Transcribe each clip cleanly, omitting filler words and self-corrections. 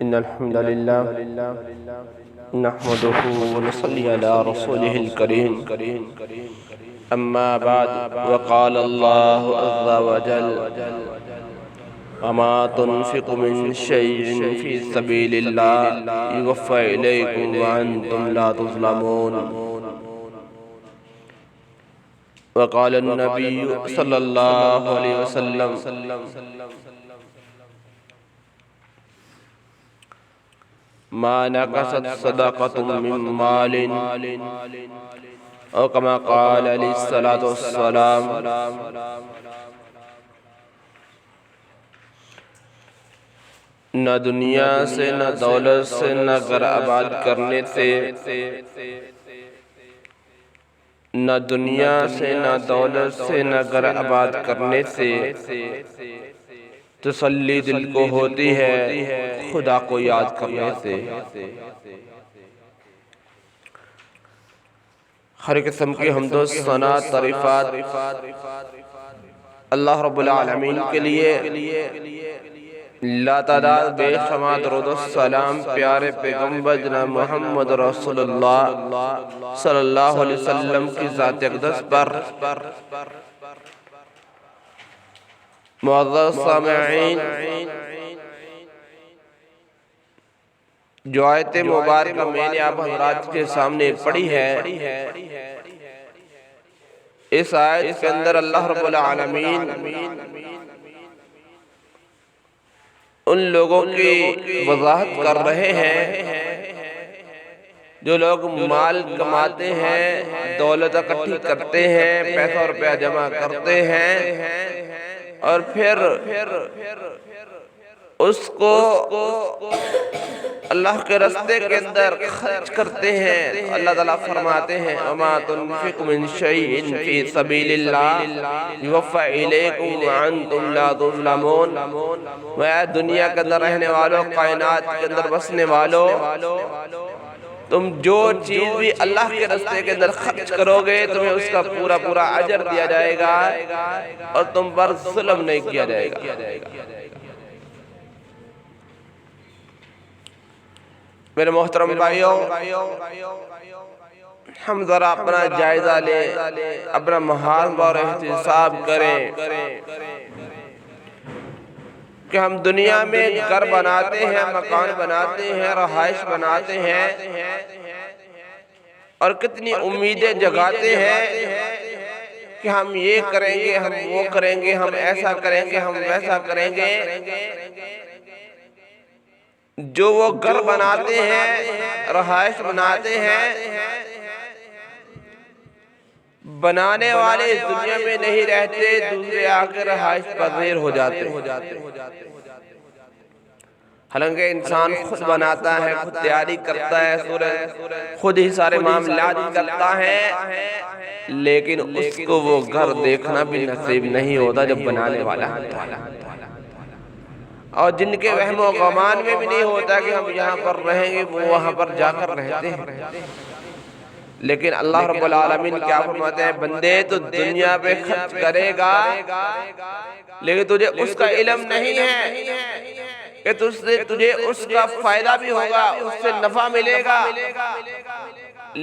إن الحمد لله نحمده ونصلي على رسوله الكريم أما بعد وقال الله عز وجل وما تنفق من شيء في سبيل الله يوفى إليكم وأنتم لا تظلمون. وقال النبي صلى الله عليه وسلم ما نقصت صدقة من مال او كما قال علیہ الصلوۃ والسلام نہ دنیا سے نہ دولت سے نہ گھر آباد کرنے سے، نہ دنیا سے نہ دولت سے نہ گھر آباد کرنے سے تسلی دل کو ہوتی ہے خدا کو یاد کرنے سے۔ ہر قسم کی حمد و ثنا تعریفات اللہ رب العالمین کے لیے، لاتعداد بے شمار درود و سلام پیارے پیغمبر جناب محمد رسول اللہ صلی اللہ علیہ وسلم کی ذات اقدس پر۔ معزز سامعین، جو آیت مبارکہ میں نے آپ حضرات کے سامنے پڑھی ہے، اس آیت کے اندر اللہ رب العالمین ان لوگوں کی وضاحت کر رہے ہیں جو لوگ مال کماتے ہیں، دولت اکٹھی کرتے ہیں، پیسہ روپیہ جمع کرتے ہیں اور پھر اس کو اللہ کے راستے کے اندر خرچ کرتے ہیں۔ اللہ تعالیٰ فرماتے ہیں وَمَا تُنْفِقُ مِنْ شَيْءٍ فِي سَبِيلِ اللَّهِ يُوَفَّى إِلَيْكُمْ وَأَنْتُمْ لَا تُظْلَمُونَ۔ اے دنیا کے اندر رہنے والوں، کائنات کے اندر بسنے والوں، تم جو چیز بھی اللہ کے راستے کے اندر خرچ کرو گے تمہیں اس کا پورا پورا اجر دیا جائے گا اور تم پر ظلم نہیں کیا جائے گا۔ میرے محترم بھائیوں، ہم ذرا اپنا جائزہ لیں، اپنا محاسبہ اور احتساب کریں کہ ہم دنیا میں گھر بناتے ہیں، مکان بناتے ہیں، رہائش بناتے ہیں اور کتنی امیدیں جگاتے ہیں کہ ہم یہ کریں گے، ہم وہ کریں گے، ہم ایسا کریں گے، ہم ویسا کریں گے۔ جو وہ گھر بناتے ہیں، رہائش بناتے ہیں، بنانے والے اس دنیا میں نہیں رہتے، دوسرے آ کے رہائش پذیر ہو جاتے ہیں۔ حالانکہ انسان خود بناتا ہے، خود تیاری کرتا ہے، خود ہی سارے معاملات کرتا ہے، لیکن اس کو وہ گھر دیکھنا بھی نصیب نہیں ہوتا جب بنانے والا ہوتا ہے، اور جن کے وہم و گمان میں بھی نہیں ہوتا کہ ہم یہاں پر رہیں گے، وہ وہاں پر جا کر رہتے ہیں۔ لیکن اللہ رب العالمین کیا فرماتے ہیں، بندے تو دنیا پہ خرچ کرے گا لیکن تجھے اس کا علم نہیں ہے کہ تجھے اس کا فائدہ بھی ہوگا، اس سے نفع ملے گا۔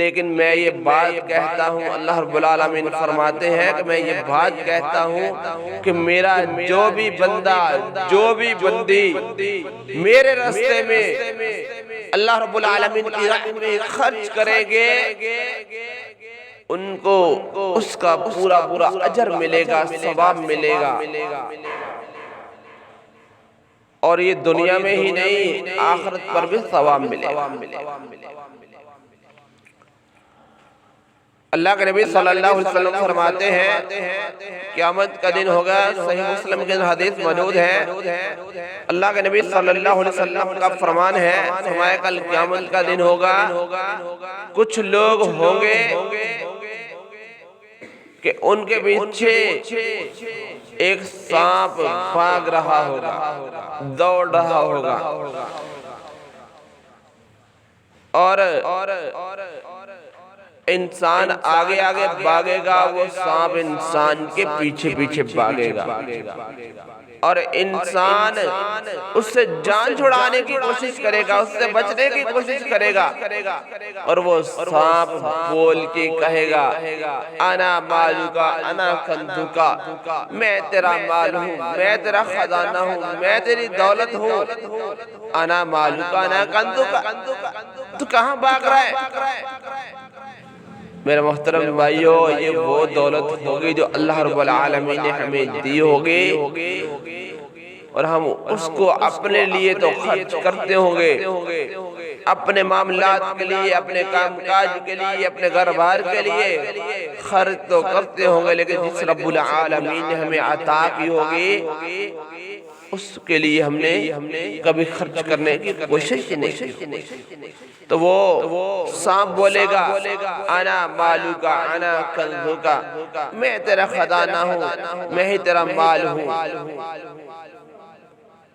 لیکن میں یہ بات کہتا ہوں، اللہ رب العالمین فرماتے ہیں کہ میں یہ بات کہتا ہوں کہ میرا جو بھی بندہ، جو بھی بندی میرے راستے میں اللہ رب العالمین کی راہ میں خرچ کریں گے، ان کو اس کا پورا پورا اجر ملے گا، ثواب ملے گا، اور یہ دنیا میں ہی نہیں آخرت پر بھی ثواب ملے گا۔ اللہ کے نبی صلی اللہ علیہ وسلم فرماتے ہیں قیامت کا دن ہوگا، صحیح مسلم کے حدیث موجود ہے، اللہ کے نبی صلی اللہ علیہ وسلم کا فرمان ہے، فرمایا کل قیامت کا دن ہوگا، کچھ لوگ ہوں گے کہ ان کے پیچھے ایک سانپ بھاگ رہا ہوگا، دوڑ رہا ہوگا، اور انسان آگے آگے بھاگے گا، وہ سانپ انسان کے پیچھے پیچھے بھاگے گا۔ اور انسان اس سے جان چھڑانے کی کوشش کرے گا، اس سے بچنے کی کوشش کرے گا، اور وہ سانپ بول کے کہے گا انا مالکا انا کنزکا، میں تیرا مال ہوں، میں تیرا خزانہ ہوں، میں تیری دولت ہوں، انا مالکا انا کنزکا، تو کہاں بھاگ رہا ہے؟ میرے محترم بھائیو، یہ وہ دولت ہوگی جو اللہ رب العالمین نے ہمیں دی ہوگی، اور ہم اس کو اپنے لیے تو خرچ کرتے ہوں گے، اپنے معاملات کے لیے، اپنے کام کاج کے لیے، اپنے گھر بار کے لیے خرچ تو کرتے ہوں گے، لیکن جس رب العالمین نے ہمیں عطا کی ہوگی اس کے لیے ہم نے کبھی خرچ کرنے کی کوشش ہی نہیں کی۔ تو وہ سانپ بولے گا انا مالکا انا کنزکا، میں تیرا خزانہ ہوں، میں ہی تیرا مال ہوں۔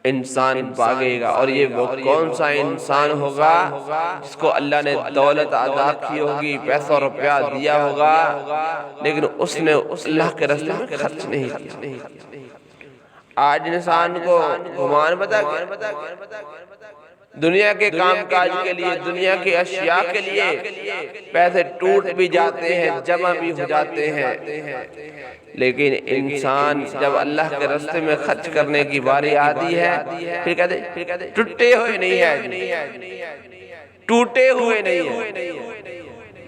انسان بھاگے گا، اور یہ وہ کون سا انسان ہوگا جس کو اللہ نے دولت عطا کی ہوگی، پیسہ روپیہ دیا ہوگا، لیکن اس نے اللہ کے راستے میں خرچ نہیں کیا۔ آج انسان کو گمان بتا گیا، دنیا کے کام کاج کے لیے، دنیا کے اشیاء کے لیے پیسے ٹوٹ بھی جاتے ہیں، جمع بھی ہو جاتے ہیں، لیکن انسان جب اللہ کے راستے میں خرچ کرنے کی باری آتی ہے پھر کہتے ٹوٹے ہوئے نہیں ہیں، ٹوٹے ہوئے نہیں ہیں۔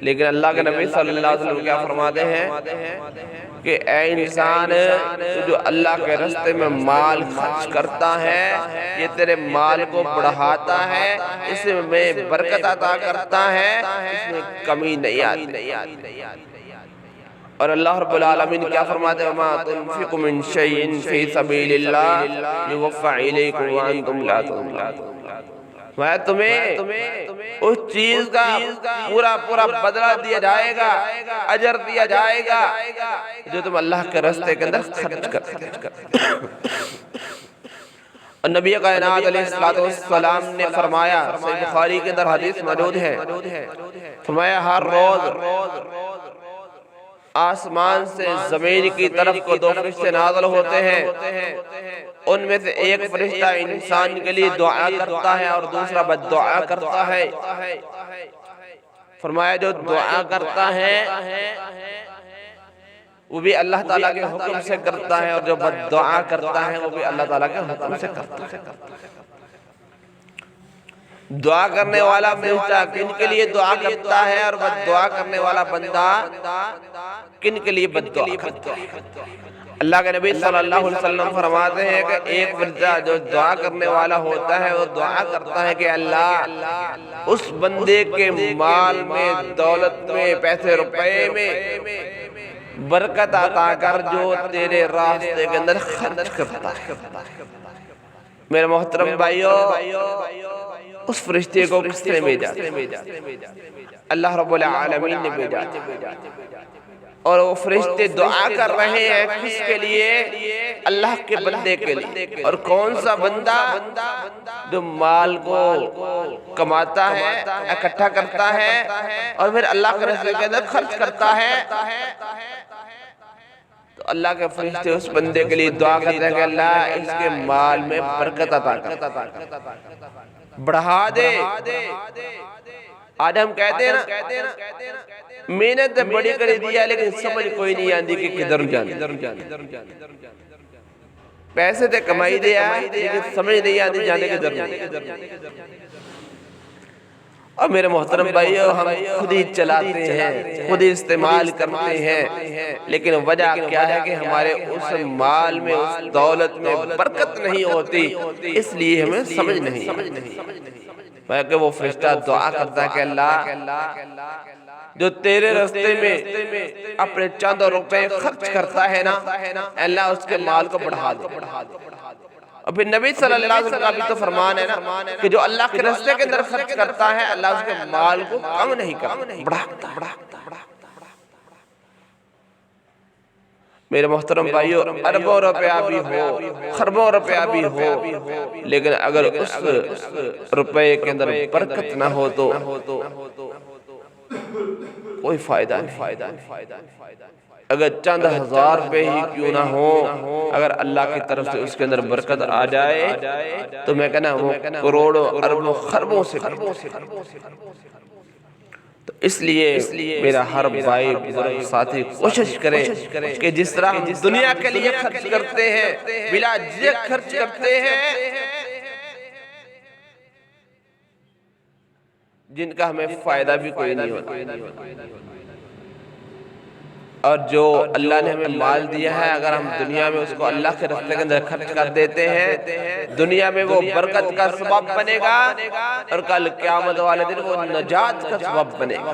لیکن اللہ کے نبی صلی اللہ علیہ وسلم کیا فرماتے ہیں کہ اے انسان، جو اللہ کے راستے میں مال خرچ کرتا ہے یہ تیرے مال کو بڑھاتا ہے، اس میں برکت عطا کرتا ہے، اس میں کمی نہیں آتی۔ اور اللہ رب العالمین کیا فرماتے ہیں وَمَا تُنْفِقُ مِنْ شَيْءٍ فِي سَبِيلِ اللَّهِ يُوَفَّ إِلَيْكُمْ وَأَنْتُمْ لَا تُظْلَمُونَ، میں تمہیں اس چیز کا پورا بدلہ دیا جائے گا، اجر دیا جائے گا جو تم اللہ کے راستے کے اندر خرچ کرتے۔ اور نبی کائنات علیہ السلام نے فرمایا، صحیح بخاری کے اندر حدیث موجود ہے، فرمایا ہر روز آسمان سے زمین کی طرف کو دو فرشتے نازل ہوتے ہیں، ان میں سے ایک فرشتہ انسان کے لیے دعا کرتا ہے اور دوسرا بد دعا کرتا ہے۔ فرمایا جو دعا کرتا ہے وہ بھی اللہ تعالیٰ کے حکم سے کرتا ہے، اور جو بد دعا کرتا ہے وہ بھی اللہ تعالیٰ کے حکم سے کرتا ہے۔ دعا کرنے والا فرشتہ کن کے لیے دعا کرتا ہے اور بد دعا کرنے والا بندہ کن کے لیے بد دعا کرتا ہے؟ اللہ کے نبی صلی اللہ علیہ وسلم فرماتے ہیں کہ ایک فرشتہ جو دعا کرنے والا ہوتا ہے وہ دعا کرتا ہے کہ اللہ اس بندے کے مال میں، دولت میں، پیسے روپے میں برکت عطا کر جو تیرے راستے کے اندر خرچ کرتا ہے۔ میرے محترم بھائیو، اس فرشتے کو کس نے بھیجا؟ اللہ رب العالمین نے بھیجا، اور وہ فرشتے دعا کر رہے ہیں کس کے لیے؟ اللہ کے بندے کے لیے۔ اور کون سا بندہ؟ جو مال کو کماتا ہے، اکٹھا کرتا ہے اور پھر اللہ کے راستے کے اندر خرچ کرتا ہے، تو اللہ کے فرشتے اس بندے کے لیے دعا کرتے ہیں کہ اللہ اس کے مال میں برکت عطا کر، بڑھا دے۔ آج ہم کہتے ہیں نا محنت بڑی کر دیا لیکن سمجھ کوئی نہیں آندی کہ کدھر جانے، پیسے تے کمائی دیا لیکن سمجھ نہیں آندی جانے کدھر جانے۔ اور میرے محترم بھائیو، ہم خود ہی چلاتے ہیں، خود ہی استعمال کرتے ہیں، لیکن وجہ کیا ہے کہ ہمارے اس مال میں، اس دولت میں برکت نہیں ہوتی، اس لیے ہمیں سمجھ نہیں۔ کہ وہ فرشتہ دعا کرتا ہے کہ اللہ جو تیرے راستے میں اپنے چند روپے خرچ کرتا ہے نا، اللہ اس کے مال کو بڑھا دے۔ اور پھر نبی صلی اللہ علیہ وسلم کا بھی تو فرمان ہے نا کہ جو اللہ کے راستے کے اندر خرچ کرتا ہے اللہ اس کے مال کو کم نہیں کرتا، بڑھاتا ہے۔ میرے محترم بھائیو، اربوں روپیہ بھی ہو، خربوں روپیہ بھی ہو، لیکن اگر اس روپے کے اندر برکت نہ ہو تو کوئی فائدہ نہیں۔ اگر چند ہزار پہ ہی کیوں نہ ہو، اگر اللہ کی طرف سے اس کے اندر برکت آ جائے تو میں کہنا وہ کروڑوں اربوں خربوں سے تو اس لیے میرا ہر بھائی بزرگ ساتھی کوشش کرے کہ جس طرح ہم دنیا کے لیے خرچ کرتے ہیں، بلا جھجک خرچ کرتے ہیں، جن کا ہمیں فائدہ بھی کوئی نہیں ہوتا، اور جو اللہ نے ہمیں مال دیا ہے اگر ہم دنیا میں اس کو اللہ کے راستے کے اندر خرچ کر دیتے ہیں، دنیا میں وہ برکت کا سبب بنے گا اور کل قیامت والے دن وہ نجات کا سبب بنے گا۔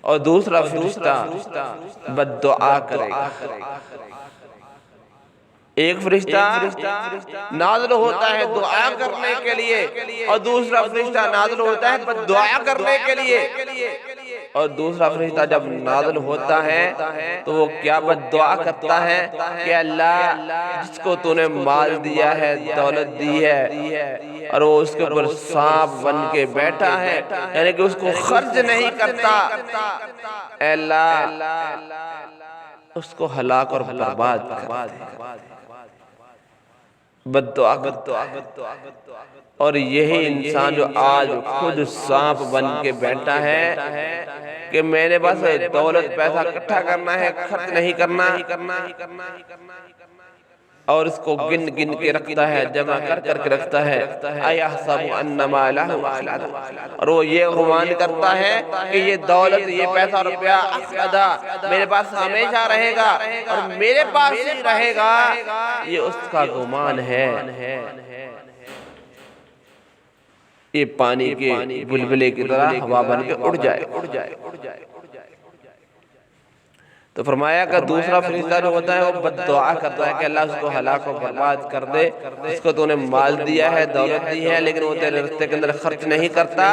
اور دوسرا فرشتہ بد دعا کرے گا۔ ایک فرشتہ نازل ہوتا ہے دعا کرنے کے لیے، اور دوسرا فرشتہ نازل ہوتا ہے بد دعا کرنے کے لیے۔ اور دوسرا فرشتہ جب نازل ہوتا ہے تو وہ کیا بد دعا کرتا ہے کہ اللہ جس کو تو نے مال دیا ہے، دولت دی ہے، اور وہ اس کے اوپر سانپ بن کے بیٹھا ہے، یعنی کہ اس کو خرچ نہیں کرتا، اے اللہ اس کو ہلاک اور برباد کر دے۔ بد دعا کرتا ہے۔ اور یہی انسان جو آج خود سانپ بن کے بیٹھا ہے کہ میں نے بس دولت پیسہ اکٹھا کرنا ہے، خرچ نہیں کرنا، اور اس کو گن گن کے رکھتا ہے، جمع کر کر کے رکھتا ہے، اَيَحْسَبُ أَنَّ مَالَهُ أَخْلَدَ، اور وہ یہ گمان کرتا ہے کہ یہ دولت، یہ پیسہ روپیہ اخلدہ میرے پاس ہمیشہ رہے گا اور میرے پاس ہی رہے گا، یہ اس کا گمان ہے۔ یہ پانی کے بلبلے کی طرح ہوا بن کے اڑ جائے۔ تو فرمایا کہ دوسرا فرشتہ جو ہوتا ہے وہ بد دعا کرتا ہے کہ اللہ اس کو ہلاک و برباد کر دے، اس کو تو نے مال دیا ہے، دولت دی ہے، لیکن وہ تیرے راستے کے اندر خرچ نہیں کرتا،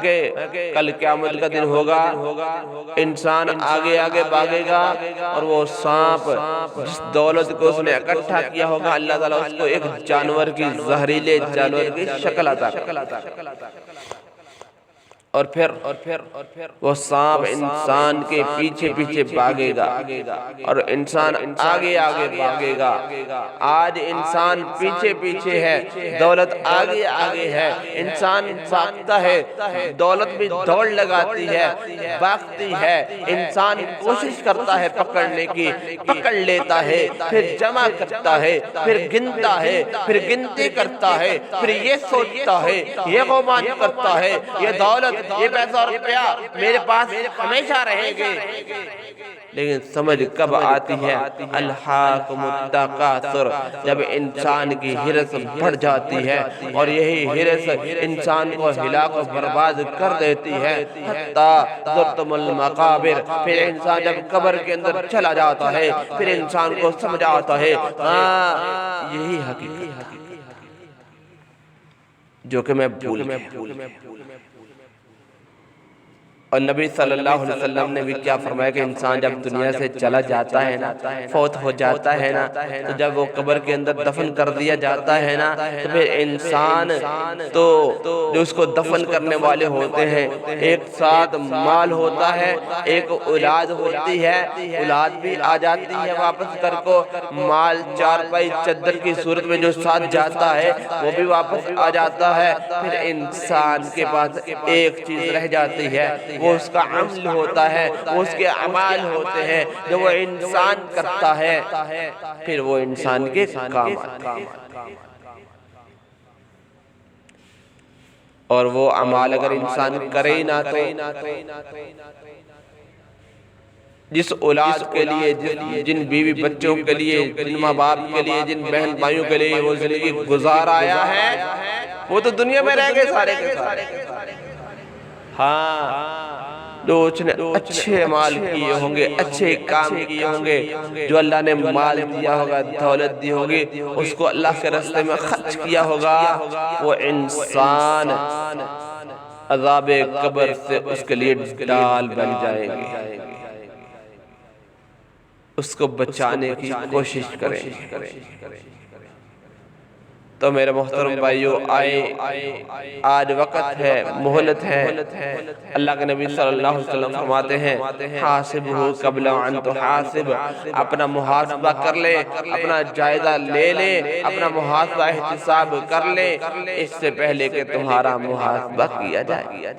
کہ کل قیامت کا دن ہوگا، انسان آگے آگے بھاگے گا اور وہ سانپ جس دولت کو اس نے اکٹھا کیا ہوگا اللہ تعالیٰ اس کو ایک جانور کی، زہریلے جانور کی شکل عطا کرتا ہے، اور پھر وہ سانپ انسان کے پیچھے پیچھے بھاگے گا اور انسان آگے آگے بھاگے گا۔ آج انسان پیچھے پیچھے ہے، دولت آگے آگے ہے، انسان بھاگتا ہے، دولت بھی دوڑ لگاتی ہے، بھاگتی ہے، انسان کوشش کرتا ہے پکڑنے کی، پکڑ لیتا ہے، پھر جمع کرتا ہے، پھر گنتا ہے، پھر گنتی کرتا ہے، پھر یہ سوچتا ہے، یہ گمان کرتا ہے یہ دولت، یہ پیسہ اور روپیہ میرے پاس ہمیشہ رہیں گے، لیکن سمجھ کب آتی ہے؟ الہاکم التکاثر، جب انسان کی ہرس بڑھ جاتی ہے اور یہی ہرس انسان کو ہلاک و برباد کر دیتی ہے، حتیٰ زرتم المقابر، پھر انسان جب قبر کے اندر چلا جاتا ہے پھر انسان کو سمجھ آتا ہے ہاں یہی حقیقت جو کہ میں بھول گیا۔ اور نبی صلی اللہ علیہ وسلم نے بھی کیا فرمایا کہ انسان جب دنیا سے چلا جاتا ہے نا، فوت ہو جاتا ہے نا، تو جب وہ قبر کے اندر دفن کر دیا جاتا ہے نا، تو پھر انسان تو جو اس کو دفن کرنے والے ہوتے ہیں، ایک ساتھ مال ہوتا ہے، ایک اولاد ہوتی ہے، اولاد بھی آ جاتی ہے واپس کر کو، مال چارپائی چادر کی صورت میں جو ساتھ جاتا ہے وہ بھی واپس آ جاتا ہے، پھر انسان کے پاس ایک چیز رہ جاتی ہے، وہ اس کا عمل ہوتا ہے، وہ اس کے اعمال ہوتے ہیں جو وہ انسان کرتا ہے، پھر وہ انسان کے کام آتے ہیں، اور وہ اعمال اگر انسان کرے ہی نہ تو جس اولاد کے لیے، جن بیوی بچوں کے لیے، جن ماں باپ کے لیے، جن بہن بھائیوں کے لیے وہ زندگی گزار آیا ہے وہ تو دنیا میں رہ گئے سارے کے سارے۔ ہاں جو اس نے اچھے مال کیے ہوں گے، اچھے کام کیے ہوں گے، جو اللہ نے مال دیا ہوگا، دولت دی ہوگی، اس کو اللہ کے راستے میں خرچ کیا ہوگا، وہ انسان عذاب قبر سے اس کے لیے ڈال بن جائیں گے، اس کو بچانے کی کوشش کریں۔ تو میرے محترم بھائیو آئے آج وقت ہے، مہلت ہے۔ اللہ کے نبی صلی اللہ علیہ وسلم فرماتے ہیں حاسبہ قبل ان تحاسب، اپنا محاسبہ کر لے، اپنا جائزہ لے لے، اپنا محاسبہ احتساب کر لے اس سے پہلے کہ تمہارا محاسبہ کیا جائے۔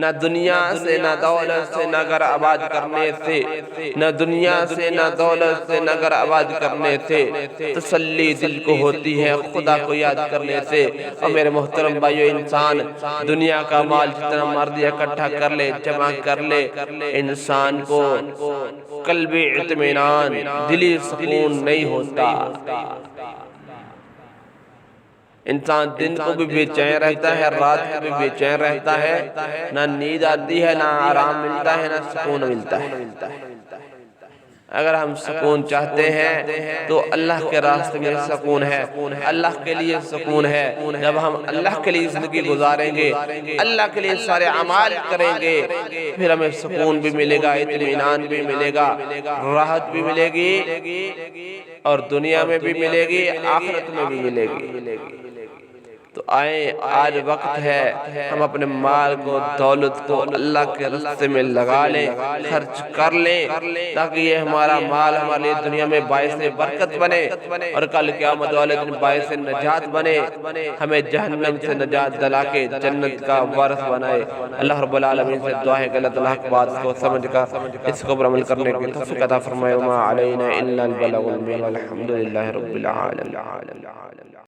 نہ دنیا سے نہ دولت سے نہ گھر آباد کرنے سے، نہ دنیا سے نہ دولت سے نہ گھر آباد کرنے سے تسلی دل کو ہوتی ہے خدا کو یاد کرنے سے۔ اور میرے محترم بھائیو، انسان دنیا کا مال جتنا مرضی اکٹھا کر لے، جمع کر لے، انسان کو قلبی اطمینان، دلی سکون نہیں ہوتا۔ انسان دن کو بھی بے چین رہتا ہے، رات کو بھی بے چین رہتا ہے، نہ نیند آتی ہے، نہ آرام ملتا ہے، نہ سکون ملتا ہے۔ اگر ہم سکون چاہتے ہیں تو اللہ کے راستے میں سکون ہے، اللہ کے لیے سکون ہے۔ جب ہم اللہ کے لیے زندگی گزاریں گے، اللہ کے لیے سارے اعمال کریں گے، پھر ہمیں سکون بھی ملے گا، اطمینان بھی ملے گا، راحت بھی ملے گی، اور دنیا میں بھی ملے گی، آخرت میں بھی ملے گی۔ تو آئیں، آج وقت ہے ہم اپنے مال کو، دولت کو اللہ کے راستے میں لگا لیں، خرچ کر لیں، تاکہ یہ ہمارا مال ہمارے لیے دنیا میں باعث برکت بنے اور کل قیامت والے دن باعث نجات بنے، ہمیں جہنم سے نجات دلا کے جنت کا وارث بنائے۔ اللہ رب العالمین سے دعا ہے کہ اللہ تعالیٰ کی بات کو سمجھ کر اس کو پر عمل کرنے کی توفیق عطا فرمائے۔ وما علینا الا البلاغ المبین، والحمد للہ رب العالمین۔